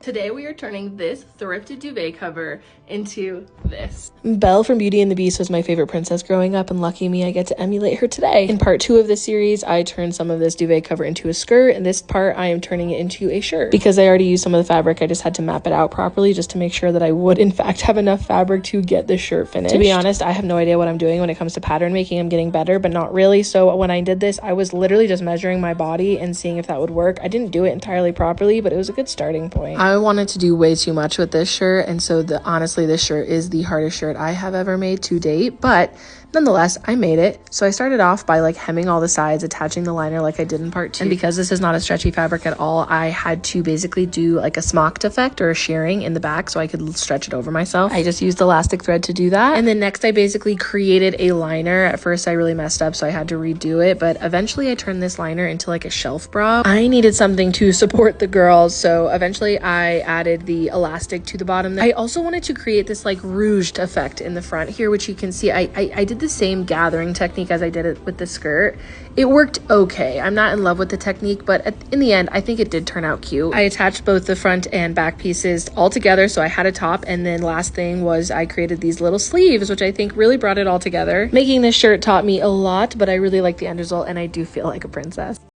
Today we are turning this thrifted duvet cover into this. Belle from Beauty and the Beast was my favorite princess growing up, and lucky me, I get to emulate her today. In part 2 of this series, I turned some of this duvet cover into a skirt, and this part I am turning it into a shirt. Because I already used some of the fabric, I just had to map it out properly just to make sure that I would in fact have enough fabric to get this shirt finished. To be honest, I have no idea what I'm doing when it comes to pattern making. I'm getting better, but not really. So when I did this, I was literally just measuring my body and seeing if that would work. I didn't do it entirely properly, but it was a good starting point. I wanted to do way too much with this shirt, and so honestly this shirt is the hardest shirt I have ever made to date, but nonetheless, I made it. So I started off by hemming all the sides, attaching the liner like I did in part 2. And because this is not a stretchy fabric at all, I had to basically do a smocked effect or a shearing in the back so I could stretch it over myself. I just used elastic thread to do that. And then next I basically created a liner. At first I really messed up, so I had to redo it, but eventually I turned this liner into a shelf bra. I needed something to support the girls, so eventually I added the elastic to the bottom. I also wanted to create this rouged effect in the front here, which you can see I did the same gathering technique as I did it with the skirt. It worked okay. I'm not in love with the technique, but in the end, I think it did turn out cute. I attached both the front and back pieces all together, so I had a top, and then last thing was I created these little sleeves, which I think really brought it all together. Making this shirt taught me a lot, but I really like the end result, and I do feel like a princess.